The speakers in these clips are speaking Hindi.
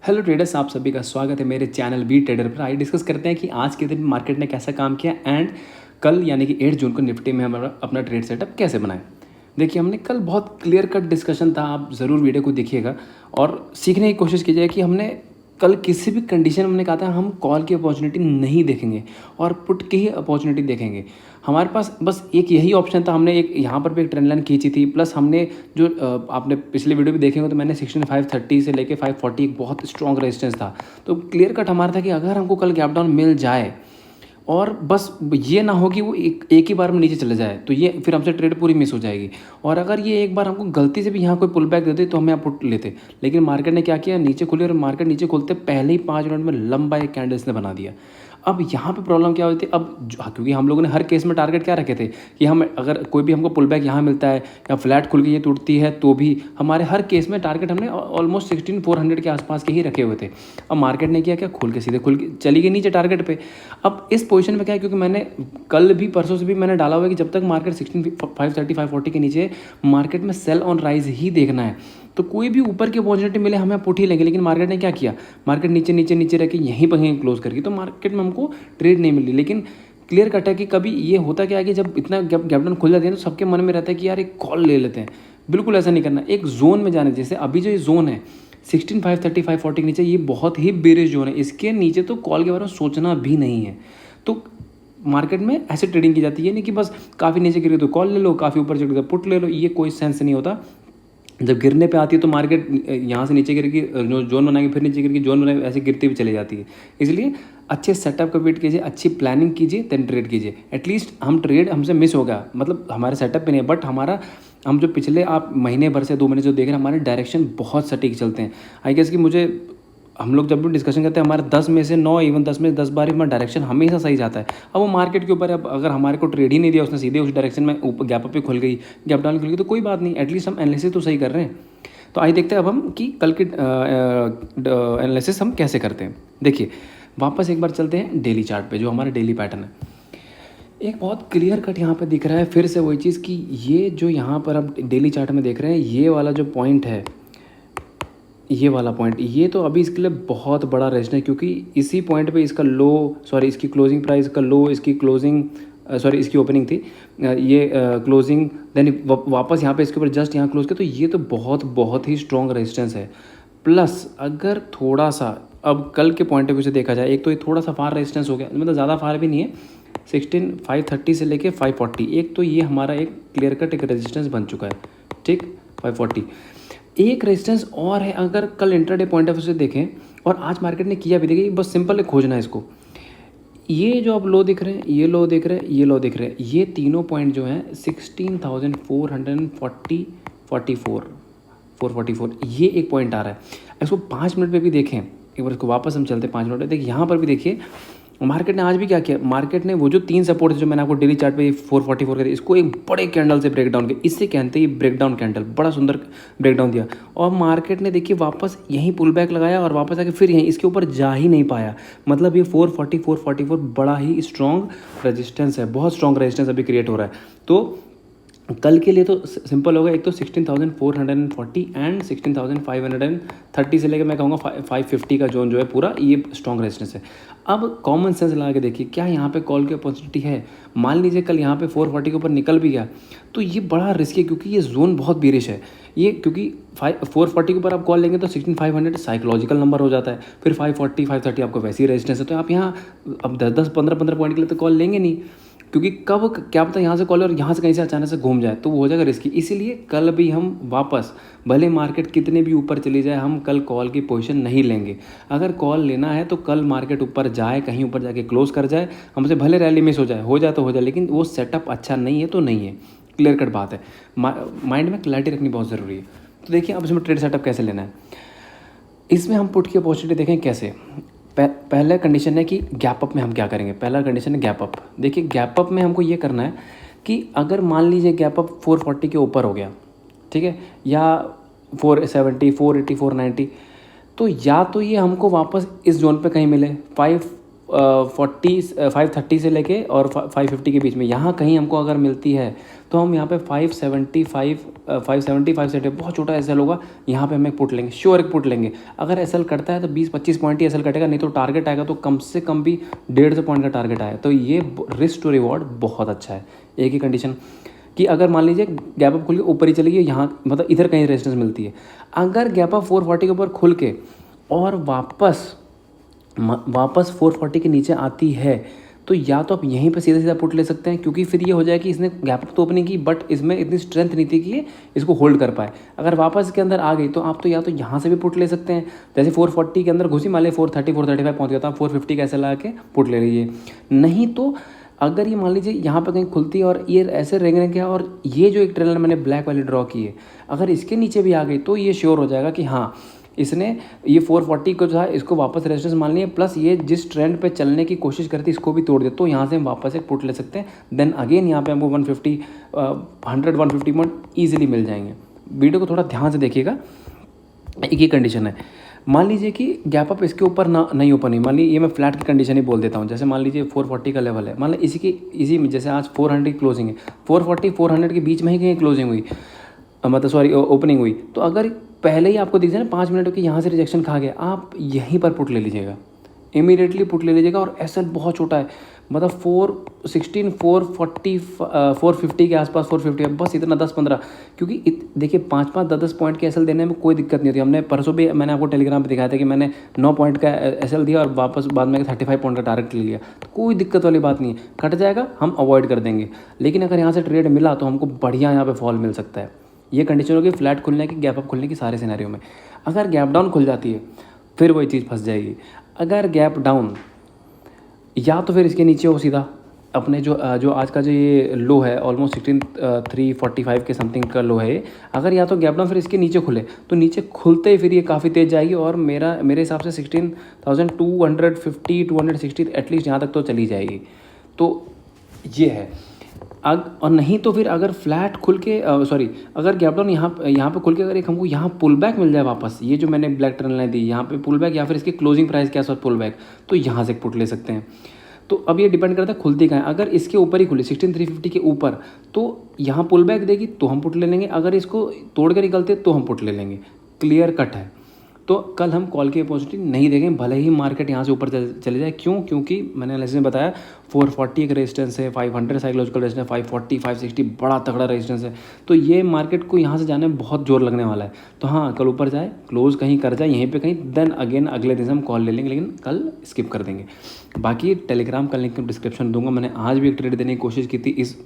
हेलो ट्रेडर्स, आप सभी का स्वागत है मेरे चैनल बी ट्रेडर पर। आइए डिस्कस करते हैं कि आज के दिन मार्केट ने कैसा काम किया एंड कल यानी कि 8 जून को निफ्टी में हमारा अपना ट्रेड सेटअप कैसे बनाए। देखिए, हमने कल बहुत क्लियर कट डिस्कशन था, आप ज़रूर वीडियो को देखिएगा और सीखने की कोशिश कीजिए कि हमने कल किसी भी कंडीशन में हमने कहा था हम कॉल की अपॉर्चुनिटी नहीं देखेंगे और पुट की ही अपॉर्चुनिटी देखेंगे। हमारे पास बस एक यही ऑप्शन था। हमने एक यहाँ पर भी एक ट्रेंड लाइन खींची थी, प्लस हमने जो आपने पिछले वीडियो भी देखे हो तो मैंने 16,530 से लेके 540 एक बहुत स्ट्रॉन्ग रेजिस्टेंस था। तो क्लियर कट हमारा था कि अगर हमको कल गैप डाउन मिल जाए और बस ये ना हो कि वो एक ही बार में नीचे चले जाए तो ये फिर हमसे ट्रेड पूरी मिस हो जाएगी। और अगर ये एक बार हमको गलती से भी यहाँ कोई पुल बैक देते तो हम यहाँ पुट लेते, लेकिन मार्केट ने क्या किया, नीचे खुली और मार्केट नीचे खुलते पहले ही 5 मिनट में लंबा एक कैंडल्स ने बना दिया। अब यहाँ पे प्रॉब्लम क्या होती है, अब क्योंकि हम लोगों ने हर केस में टारगेट क्या रखे थे कि हम अगर कोई भी हमको पुल बैक यहाँ मिलता है या फ्लैट खुल के ये टूटती है तो भी हमारे हर केस में टारगेट हमने ऑलमोस्ट 16,400 के आसपास के ही रखे हुए थे। अब मार्केट ने किया क्या, खुल के चली गई नीचे टारगेट पे। अब इस पोजीशन में क्या है, क्योंकि मैंने कल भी परसों से भी मैंने डाला हुआ है कि जब तक मार्केट 16,530 540 के नीचे मार्केट में सेल ऑन राइज ही देखना है, तो कोई भी ऊपर की अपॉर्चुनिटी मिले हमें पुट ही लेंगे। लेकिन मार्केट ने क्या किया, मार्केट नीचे नीचे नीचे रह के यहीं पर कहीं क्लोज करके तो मार्केट में हमको ट्रेड नहीं मिली। लेकिन क्लियर कट है कि कभी ये होता क्या है कि जब इतना गैप डाउन खुल जाती है तो सबके मन में रहता है कि यार एक कॉल ले लेते हैं। बिल्कुल ऐसा नहीं करना, एक जोन में जाने। जैसे अभी जो ये जोन है 16,530 540 के नीचे, ये बहुत ही बेरिश जोन है, इसके नीचे तो कॉल के बारे में सोचना भी नहीं है। तो मार्केट में ऐसे ट्रेडिंग की जाती है, नहीं कि बस काफ़ी नीचे गिर गई तो कॉल ले लो, काफ़ी ऊपर चढ़ गई तो पुट ले लो। ये कोई सेंस नहीं होता। जब गिरने पे आती है तो मार्केट यहाँ से नीचे गिरगी, जो जोन बनाएंगे फिर नीचे गिरगी, जोन बनाएंगे, ऐसे गिरती हुई चली जाती है। इसलिए अच्छे सेटअप का वेट कीजिए, अच्छी प्लानिंग कीजिए, देन ट्रेड कीजिए। एटलीस्ट हम ट्रेड हमसे मिस हो गया, मतलब हमारे सेटअप पे नहीं है, बट हमारा हम जो पिछले आप महीने भर से 2 महीने जो देख रहे हैं, हमारे डायरेक्शन बहुत सटीक चलते हैं। आई गेस कि मुझे हम लोग जब भी डिस्कशन करते हैं हमारे 10 में से 9, इवन 10 में से 10 बार हमारा डायरेक्शन हमेशा सही जाता है। अब वो मार्केट के ऊपर है, अब अगर हमारे को ट्रेड ही नहीं दिया उसने, सीधे उस डायरेक्शन में ऊपर गैप अप पे खुल गई, गैप डाउन खुल गई, तो कोई बात नहीं, एटलीस्ट हम एनालिसिस तो सही कर रहे हैं। तो आइए देखते हैं अब हम कि कल के एनालिसिस हम कैसे करते हैं। देखिए, वापस एक बार चलते हैं डेली चार्ट पे, जो हमारा डेली पैटर्न है। एक बहुत क्लियर कट यहाँ पे दिख रहा है फिर से वही चीज़ कि ये जो यहाँ पर आप डेली चार्ट में देख रहे हैं, ये वाला जो पॉइंट है, ये वाला पॉइंट, ये तो अभी इसके लिए बहुत बड़ा रेजिस्टेंस है, क्योंकि इसी पॉइंट पे इसका लो, सॉरी इसकी क्लोजिंग प्राइस का लो, इसकी क्लोजिंग सॉरी इसकी ओपनिंग थी, ये क्लोजिंग, देन वापस यहाँ पे इसके ऊपर जस्ट यहाँ क्लोज किया। तो ये तो बहुत बहुत ही स्ट्रॉन्ग रेजिस्टेंस है। प्लस अगर थोड़ा सा अब कल के पॉइंट ऑफ व्यू से देखा जाए, एक तो ये थोड़ा सा फार रेजिस्टेंस हो गया, मतलब ज़्यादा फार भी नहीं है, 16,530 से लेके 540, एक तो ये हमारा एक क्लियर कट एक रेजिस्टेंस बन चुका है, ठीक, 540। एक रेजिस्टेंस और है, अगर कल इंट्राडे पॉइंट ऑफ व्यू से देखें और आज मार्केट ने किया भी, देखिए बस सिंपल है, खोजना है इसको। ये जो अब लो दिख रहे हैं, ये लो दिख रहे हैं, ये लो दिख रहे हैं, ये तीनों पॉइंट जो हैं 16,440 444, ये एक पॉइंट आ रहा है। इसको 5 मिनट पे भी देखें एक बार, इसको वापस हम चलते 5 मिनट पे, देखिए यहाँ पर भी देखिए मार्केट ने आज भी क्या किया, मार्केट ने वो जो 3 सपोर्ट जो मैंने आपको डेली चार्ट पे 444 के, इसको एक बड़े कैंडल से ब्रेक डाउन किया। इससे कहते हैं ये ब्रेक डाउन कैंडल, बड़ा सुंदर ब्रेक डाउन दिया। और मार्केट ने देखिए वापस यहीं पुल बैक लगाया और वापस आके फिर यहीं इसके ऊपर जा ही नहीं पाया। मतलब ये 440 444 बड़ा ही स्ट्रॉन्ग रेजिस्टेंस है, बहुत स्ट्रॉन्ग रेजिस्टेंस अभी क्रिएट हो रहा है। तो कल के लिए तो सिंपल होगा, एक तो 16,440 एंड 16,530 से लेकर मैं कहूँगा 550 का जोन जो है पूरा, ये स्ट्रॉन्ग रेजिस्टेंस है। अब कॉमन सेंस लगा के देखिए, क्या यहाँ पे कॉल की अपॉर्चुनिटी है। मान लीजिए कल यहाँ पे 440 के ऊपर निकल भी गया तो ये बड़ा रिस्क है, क्योंकि ये जोन बहुत बेरिश है। ये क्योंकि 440 के ऊपर आप कॉल लेंगे तो 16,500 साइकोलॉजिकल नंबर हो जाता है, फिर 540 530 आपको वैसी रेजिस्टेंस है। तो आप यहाँ अब 10 15 पॉइंट के लिए तो कॉल लेंगे नहीं, क्योंकि कब क्या पता यहाँ से कॉल और यहाँ से कहीं से अचानक से घूम जाए तो वो हो जाएगा रिस्की। इसीलिए कल भी हम वापस, भले मार्केट कितने भी ऊपर चली जाए, हम कल कॉल की पोजीशन नहीं लेंगे। अगर कॉल लेना है तो कल मार्केट ऊपर जाए, कहीं ऊपर जाके क्लोज कर जाए, हमसे भले रैली मिस हो जाए तो हो जाए, लेकिन वो सेटअप अच्छा नहीं है तो नहीं है, क्लियर कट बात है। माइंड में क्लैरिटी रखनी बहुत ज़रूरी है। तो देखिए अब इसमें ट्रेड सेटअप कैसे लेना है। इसमें हम पुट की अपॉर्चुनिटी देखें कैसे। पहला कंडीशन है कि गैप अप में हम क्या करेंगे। पहला कंडीशन है गैप अप। देखिए गैप अप में हमको ये करना है कि अगर मान लीजिए गैप अप 440 के ऊपर हो गया, ठीक है, या 470 480 490, तो या तो ये हमको वापस इस जोन पे कहीं मिले 5 530 से लेके और 550 के बीच में यहाँ कहीं हमको अगर मिलती है तो हम यहाँ पे 570 बहुत छोटा एस एल होगा, यहाँ पे हम एक पुट लेंगे, श्योर एक पुट लेंगे। अगर एस एल कटता है तो 20-25 पॉइंट ही एस एल कटेगा, नहीं तो टारगेट आएगा तो कम से कम भी 150 पॉइंट का टारगेट आया, तो ये रिस्क टू रिवॉर्ड बहुत अच्छा है। एक ही कंडीशन कि अगर मान लीजिए गैप अप खुल के ऊपर ही चली गई, यहाँ मतलब इधर कहीं रेजिस्टेंस मिलती है, अगर गैप अप 440 के ऊपर खुल के और वापस 440 के नीचे आती है तो या तो आप यहीं पे सीधा सीधा पुट ले सकते हैं, क्योंकि फिर ये हो जाए कि इसने गैप अप तो ओपनिंग की बट इसमें इतनी स्ट्रेंथ नहीं थी कि ये इसको होल्ड कर पाए। अगर वापस इसके अंदर आ गई तो आप तो या तो यहाँ से भी पुट ले सकते हैं, जैसे 440 के अंदर घुसी, मान लीजिए 435 पहुँच गया था, 450 का ऐसे ला के पुट ले लीजिए। नहीं तो अगर ये मान लीजिए यहाँ पर कहीं खुलती है और ये ऐसे रेंग गया और ये जो एक ट्रेलर मैंने ब्लैक वाली ड्रॉ की है अगर इसके नीचे भी आ गई तो ये श्योर हो जाएगा कि हाँ इसने ये 440 को जो है इसको वापस रेजिस्टेंस मान लिया, प्लस ये जिस ट्रेंड पे चलने की कोशिश करती है इसको भी तोड़ दे, तो यहाँ से हम वापस एक पुट ले सकते हैं। देन अगेन यहाँ पे हमको 150 पॉइंट ईजिली मिल जाएंगे। वीडियो को थोड़ा ध्यान से देखिएगा। एक ही कंडीशन है, मान लीजिए कि गैप अप इसके ऊपर ना नहीं ओपन हुई, मान लीजिए ये मैं फ्लैट की कंडीशन ही बोल देता हूँ, जैसे मान लीजिए 440 का लेवल है, मान लीजिए इसी में जैसे आज 400 की क्लोजिंग है, 440 के बीच में ही कहीं क्लोजिंग हुई, मतलब सॉरी ओपनिंग हुई, तो अगर पहले ही आपको दिख जाए ना 5 मिनट की यहाँ से रिजेक्शन खा गया, आप यहीं पर पुट ले लीजिएगा, इमीडिएटली पुट ले लीजिएगा। और एसएल बहुत छोटा है, मतलब 416 440 450 के आसपास 450 बस इतना 10-15, क्योंकि देखिए 5-5 10-10 पॉइंट के एसएल देने में कोई दिक्कत नहीं होती। हमने परसों भी मैंने आपको टेलीग्राम पे दिखाया था कि मैंने 9 पॉइंट का एसएल दिया और वापस बाद में 35 पॉइंट का टारगेट ले लिया, तो कोई दिक्कत वाली बात नहीं है, कट जाएगा हम अवॉइड कर देंगे। लेकिन अगर यहाँ से ट्रेड मिला तो हमको बढ़िया यहाँ पर फॉल मिल सकता है। ये कंडीशन होगी फ्लैट खुलने की, गैप अप खुलने की सारे सिनेरियो में। अगर गैप डाउन खुल जाती है फिर वही चीज़ फंस जाएगी। अगर गैप डाउन या तो फिर इसके नीचे हो सीधा अपने जो आज का जो ये लो है ऑलमोस्ट 16345 के समथिंग का लो है, अगर या तो गैप डाउन फिर इसके नीचे खुले तो नीचे खुलते ही फिर ये काफ़ी तेज़ जाएगी और मेरे हिसाब से 16,250 260 एटलीस्ट यहाँ तक तो चली जाएगी। तो ये है और नहीं तो फिर अगर फ्लैट खुल के अगर गैप डाउन यहाँ पे खुल के अगर एक हमको यहाँ पुल बैक मिल जाए वापस, ये जो मैंने ब्लैक टर्न लाइन दी यहाँ पे पुल बैक या फिर इसके क्लोजिंग प्राइस के आसपास पुल बैक, तो यहाँ से पुट ले सकते हैं। तो अब ये डिपेंड करता है खुलती कहाँ है। अगर इसके ऊपर ही खुली 16,350 के ऊपर तो यहाँ पुल बैक देगी तो हम पुट ले लेंगे, अगर इसको तोड़ के निकलते तो हम पुट ले लेंगे। क्लियर कट है। तो कल हम कॉल की अपॉर्चुनिटी नहीं देंगे, भले ही मार्केट यहाँ से ऊपर चले जाए। क्यों? क्योंकि मैंने एनालिसिस में बताया 440 एक रेजिस्टेंस है, 500 साइकोलॉजिकल रेजिस्टेंस, 540 560 बड़ा तगड़ा रेजिस्टेंस है। तो ये मार्केट को यहाँ से जाने में बहुत जोर लगने वाला है। तो हाँ, कल ऊपर जाए, क्लोज कहीं कर जाए यहीं पे कहीं, देन अगेन अगले दिन से हम कॉल ले लेंगे, लेकिन कल स्किप कर देंगे। बाकी टेलीग्राम का लिंक डिस्क्रिप्शन दूंगा। मैंने आज भी एक ट्रेड देने की कोशिश की थी इस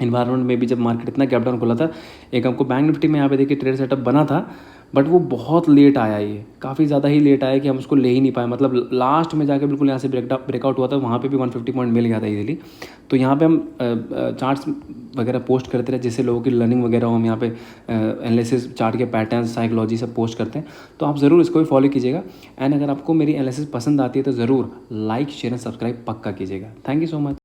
इन्वायरमेंट में भी, जब मार्केट इतना गैप डाउन खुला था। एक हमको बैंक निफ्टी में यहाँ पे देखिए ट्रेड सेटअप बना था, बट वो बहुत लेट आया, ये काफ़ी ज़्यादा ही लेट आया कि हम उसको ले ही नहीं पाए। मतलब लास्ट में जाके बिल्कुल यहाँ से ब्रेकआउट हुआ था, वहाँ पे भी 150 पॉइंट मिल गया था इजीली। तो यहाँ पे हम चार्ट्स वगैरह पोस्ट करते रहे, जिससे लोगों की लर्निंग वगैरह हो। हम यहाँ पे एनालिसिस, चार्ट के पैटर्न्स, साइकोलॉजी सब पोस्ट करते हैं, तो आप ज़रूर इसको भी फॉलो कीजिएगा। एंड अगर आपको मेरी एनालिसिस पसंद आती है तो ज़रूर लाइक, शेयर एंड सब्सक्राइब पक्का कीजिएगा। Thank you so much.